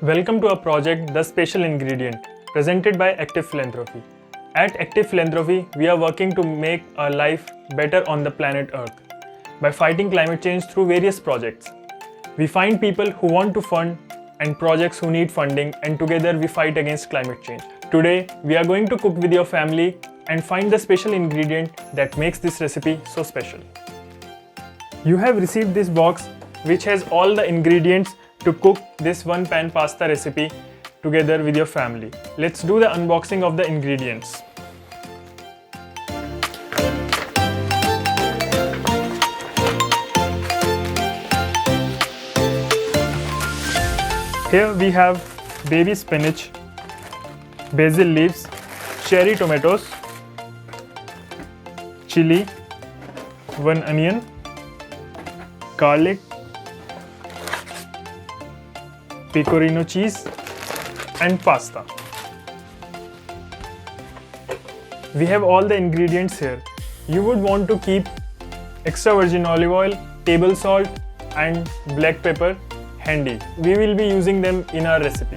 Welcome to our project, The Special Ingredient, presented by Active Philanthropy. At Active Philanthropy, we are working to make our life better on the planet Earth by fighting climate change through various projects. We find people who want to fund and projects who need funding, and together we fight against climate change. Today, we are going to cook with your family and find the special ingredient that makes this recipe so special. You have received this box which has all the ingredients to cook this one pan pasta recipe together with your family. Let's do the unboxing of the ingredients. Here we have baby spinach, basil leaves, cherry tomatoes, chili, 1 onion, garlic, pecorino cheese and pasta. We have all the ingredients here. You would want to keep extra virgin olive oil, table salt and black pepper handy. We will be using them in our recipe.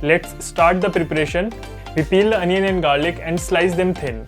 Let's start the preparation. We peel the onion and garlic and slice them thin.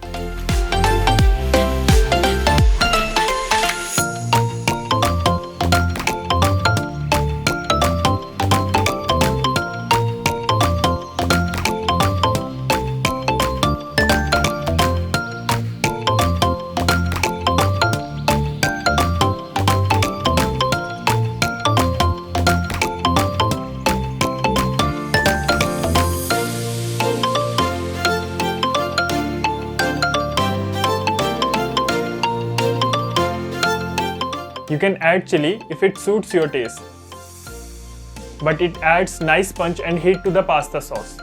You can add chili if it suits your taste, but it adds nice punch and heat to the pasta sauce.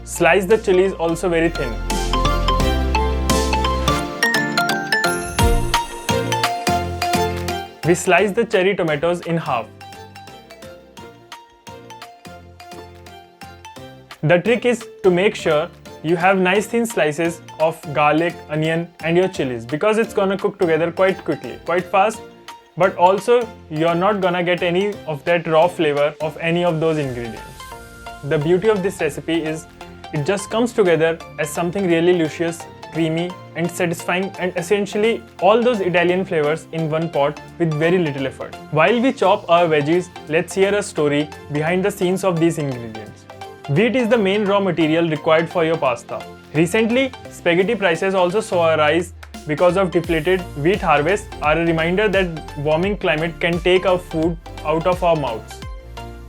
Slice the chilies also very thin. We slice the cherry tomatoes in half. The trick is to make sure you have nice thin slices of garlic, onion and your chilies, because it's gonna cook together quite quickly, quite fast, but also you're not gonna get any of that raw flavor of any of those ingredients. The beauty of this recipe is it just comes together as something really luscious, creamy and satisfying, and essentially all those Italian flavors in one pot with very little effort. While we chop our veggies, let's hear a story behind the scenes of these ingredients. Wheat is the main raw material required for your pasta. Recently, spaghetti prices also saw a rise because of deflated wheat harvests are a reminder that warming climate can take our food out of our mouths.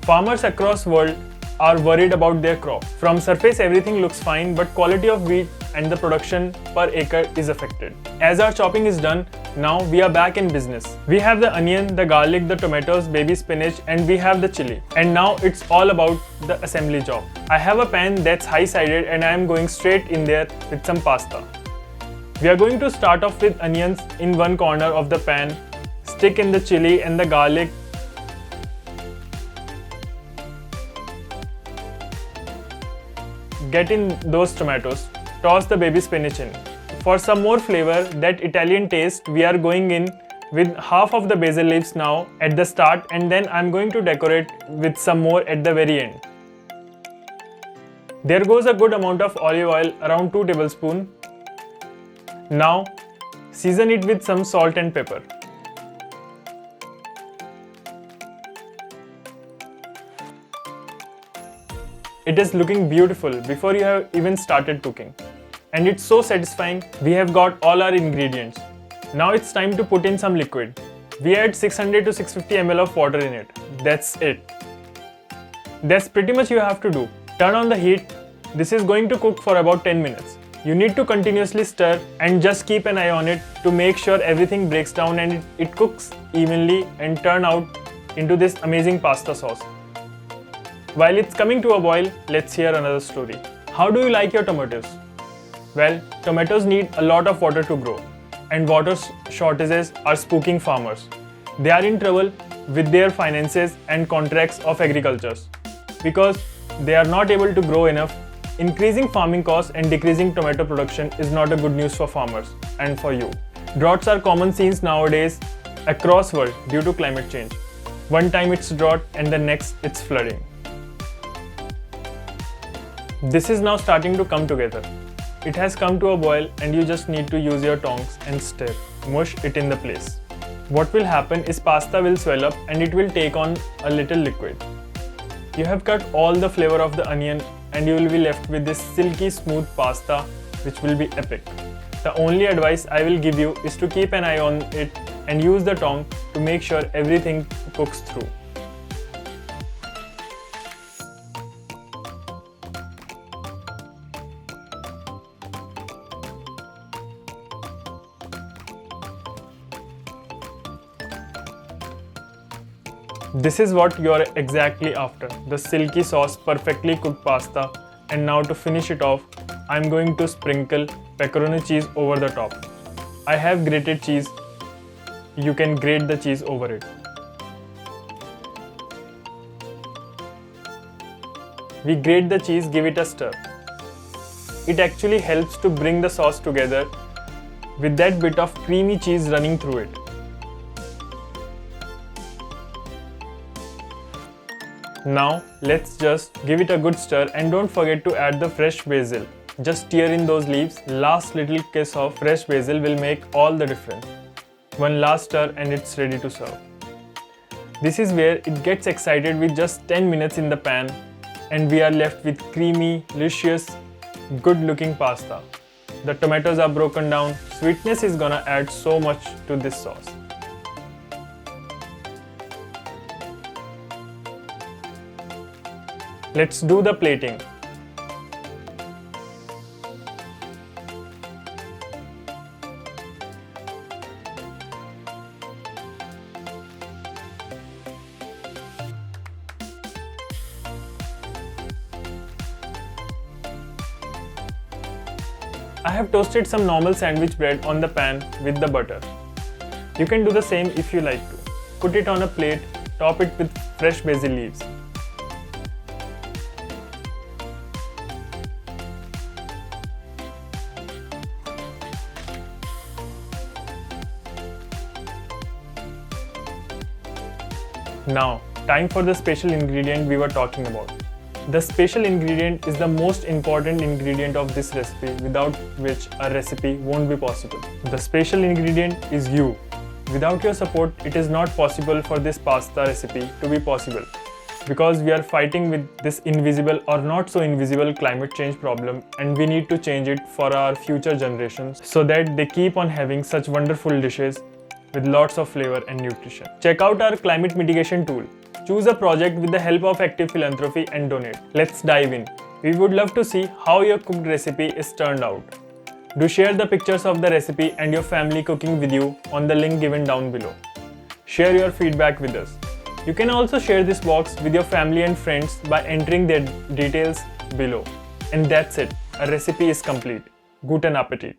Farmers across the world are worried about their crop. From surface everything looks fine, but quality of wheat and the production per acre is affected. As our chopping is done, now we are back in business. We have the onion, the garlic, the tomatoes, baby spinach and we have the chili. And now it's all about the assembly job. I have a pan that's high-sided and I am going straight in there with some pasta. We are going to start off with onions in one corner of the pan, stick in the chili and the garlic. Get in those tomatoes. Toss the baby spinach in. For some more flavor, that Italian taste, we are going in with half of the basil leaves now at the start, and then I'm going to decorate with some more at the very end. There goes a good amount of olive oil, around 2 tablespoons. Now, season it with some salt and pepper. It is looking beautiful before you have even started cooking. And it's so satisfying. We have got all our ingredients. Now it's time to put in some liquid. We add 600 to 650 ml of water in it. That's it. That's pretty much you have to do. Turn on the heat. This is going to cook for about 10 minutes. You need to continuously stir and just keep an eye on it to make sure everything breaks down and it cooks evenly and turn out into this amazing pasta sauce. While it's coming to a boil, let's hear another story. How do you like your tomatoes? Well, tomatoes need a lot of water to grow, and water shortages are spooking farmers. They are in trouble with their finances and contracts of agriculture because they are not able to grow enough. Increasing farming costs and decreasing tomato production is not a good news for farmers and for you. Droughts are common scenes nowadays across world due to climate change. One time it's drought and the next it's flooding. This is now starting to come together. It has come to a boil and you just need to use your tongs and stir, mush it in the place. What will happen is pasta will swell up and it will take on a little liquid. You have cut all the flavor of the onion and you will be left with this silky smooth pasta which will be epic. The only advice I will give you is to keep an eye on it and use the tong to make sure everything cooks through. This is what you are exactly after, the silky sauce, perfectly cooked pasta. And now to finish it off, I am going to sprinkle pepperoni cheese over the top. I have grated cheese, you can grate the cheese over it. We grate the cheese, give it a stir. It actually helps to bring the sauce together with that bit of creamy cheese running through it. Now let's just give it a good stir and don't forget to add the fresh basil. Just tear in those leaves. Last little kiss of fresh basil will make all the difference. One last stir and it's ready to serve. This is where it gets excited with just 10 minutes in the pan and we are left with creamy, delicious, good looking pasta. The tomatoes are broken down. Sweetness is gonna add so much to this sauce. Let's do the plating. I have toasted some normal sandwich bread on the pan with the butter. You can do the same if you like to. Put it on a plate, top it with fresh basil leaves. Now, time for the special ingredient we were talking about. The special ingredient is the most important ingredient of this recipe, without which a recipe won't be possible. The special ingredient is you. Without your support, it is not possible for this pasta recipe to be possible, because we are fighting with this invisible or not so invisible climate change problem, and we need to change it for our future generations so that they keep on having such wonderful dishes with lots of flavor and nutrition. Check out our climate mitigation tool. Choose a project with the help of Active Philanthropy and donate. Let's dive in. We would love to see how your cooked recipe is turned out. Do share the pictures of the recipe and your family cooking with you on the link given down below. Share your feedback with us. You can also share this box with your family and friends by entering their details below. And that's it. A recipe is complete. Guten Appetit.